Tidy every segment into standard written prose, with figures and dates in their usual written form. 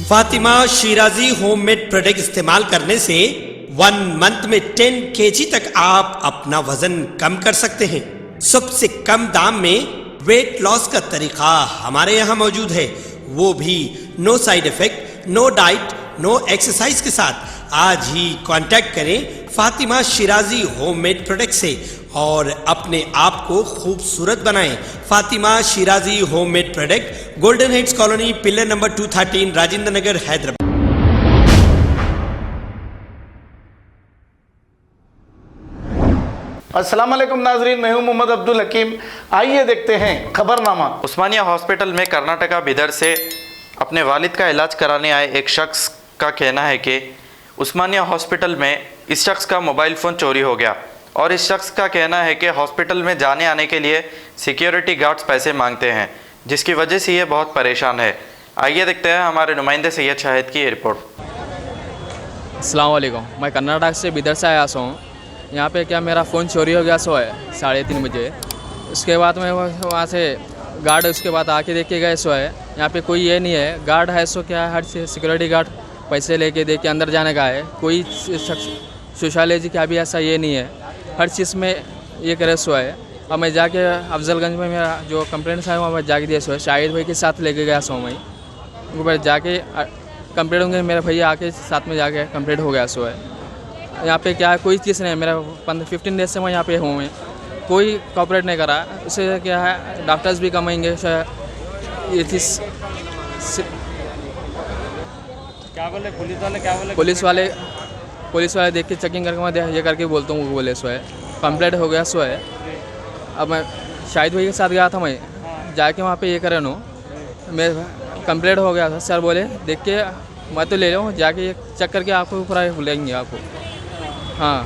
Fatima Shirazi homemade product इस्तेमाल करने से 1 मंथ में 10 kg तक आप अपना वजन कम कर सकते हैं। सबसे कम दाम में वेट लॉस का तरीका हमारे यहाँ मौजूद है, वो भी no side effect, no diet, no exercise के साथ। आज ही कांटेक्ट करें फातिमा शिराजी होममेड प्रोडक्ट से और अपने आप को खूबसूरत बनाएं। Fatima Shirazi homemade product, golden heads colony, pillar number 213, Rajendra Nagar, Hyderabad. अस्सलाम वालेकुम नाजरीन, मैं हूं मोहम्मद अब्दुल हकीम। आइए देखते हैं खबरनामा। उस्मानिया हॉस्पिटल में कर्नाटका बिदर से अपने वालिद का इलाज कराने आए एक शख्स का कहना है कि उस्मानिया हॉस्पिटल में इस शख्स का मोबाइल फ़ोन चोरी हो गया और इस शख्स का कहना है कि हॉस्पिटल में जाने आने के लिए सिक्योरिटी गार्ड्स पैसे मांगते हैं, जिसकी वजह से ये बहुत परेशान है। आइए देखते हैं हमारे नुमाइंदे सैयद शाहिद की रिपोर्ट। अस्सलाम वालेकुम, मैं कर्नाटक से बिदर से आया हूँ। यहाँ पे क्या मेरा फ़ोन चोरी हो गया सो है 3:30 बजे। उसके बाद मैं वहाँ से गार्ड उसके बाद आके देख के गए सो है। यहाँ पे कोई ये नहीं है, गार्ड है सो क्या है, हर सिक्योरिटी गार्ड पैसे लेके दे के अंदर जाने का है। कोई शख्स सोशलॉजी का भी ऐसा ये नहीं है, हर चीज़ में ये करे सो है। अब मैं जाके अफजलगंज में मेरा जो कंप्लेंट्स है वहाँ मैं जाके दिया सो है, शाहिद भाई के साथ लेके गया सो मैं। उनको जाके कंप्लेंट होंगे, मेरे भैया आके साथ में जाके कंप्लीट हो गया सो है। यहाँ पे क्या है, कोई चीज़ नहीं है। मेरा 15 डेज से मैं यहाँ पे हूँ, मैं कोई कॉपरेट नहीं करा। उससे क्या है, डॉक्टर्स भी कम आएंगे। ये चीज़ क्या बोले पुलिस वाले, क्या बोले पुलिस वाले देख के चेकिंग करके मैं ये करके बोलता हूँ, बोले सो है कंप्लीट हो गया सो है। अब मैं शाहिद भाई के साथ गया था, मैं जाके वहाँ पे ये करे नो मैं कंप्लीट हो गया था। सर बोले देख के मैं तो ले रहा हूँ, जाके चेक करके आपको पूरा बुलाएंगे आपको। हाँ,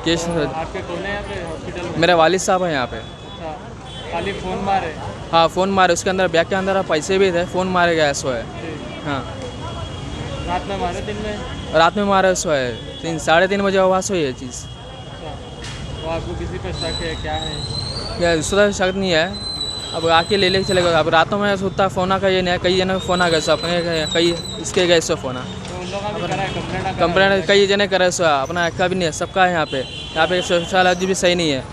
केस आपके कौन है यहाँ पे हॉस्पिटल में? मेरे वालिद साहब हैं यहाँ पे। अच्छा, खाली फ़ोन मारे? हाँ, फ़ोन मारे, उसके अंदर बैग के अंदर पैसे भी थे, फ़ोन मारे गया सो है। हाँ, रात में मारे, दिन में? रात में मारे सो है, 3-3:30 बजे आवाज़ हुई है चीज़। अच्छा, तो आपको किसी पे शक है, क्या है? क्या दूसरा शक नहीं है, अब आके ले लेके चले गए। अब रातों में सोता फ़ोन का ये नहीं है, कई जने फ़ोन आ गए सो अपने, कई इसके गए सो फ़ोन। तो उन लोगों का भी करा है कंप्लेंट कई जने करे सो, अपना का भी नहीं है, सबका है यहाँ पे सोशलॉजी भी सही नहीं है।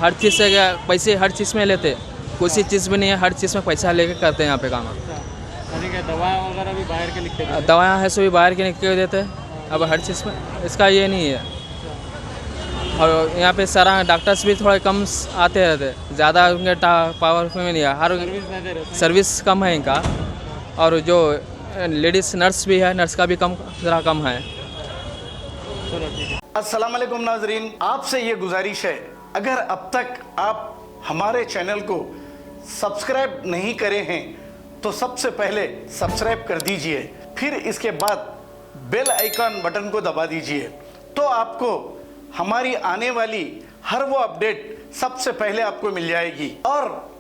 हर चीज़ से पैसे हर चीज़ में लेते, किसी चीज़ भी नहीं है, हर चीज़ में पैसा लेके करते हैं यहाँ पे काम। यानी कि दवाएं वगैरह भी बाहर के लिखते हैं? दवाएँ है सो भी बाहर के लिख के देते। अब हर चीज़ में इसका ये नहीं है। और यहाँ पे सारा डॉक्टर्स भी थोड़े कम आते रहते, ज़्यादा उनके पावरफुल में नहीं है। हर सर्विस कम है इनका, और जो लेडीज़ नर्स भी है, नर्स का भी ज़रा कम है। अस्सलाम वालेकुम नाजरीन, आपसे ये गुजारिश है, अगर अब तक आप हमारे चैनल को सब्सक्राइब नहीं करे हैं तो सबसे पहले सब्सक्राइब कर दीजिए, फिर इसके बाद बेल आइकन बटन को दबा दीजिए, तो आपको हमारी आने वाली हर वो अपडेट सबसे पहले आपको मिल जाएगी। और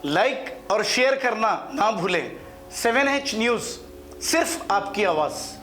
लाइक और शेयर करना ना भूलें। 7H न्यूज़, सिर्फ आपकी आवाज़।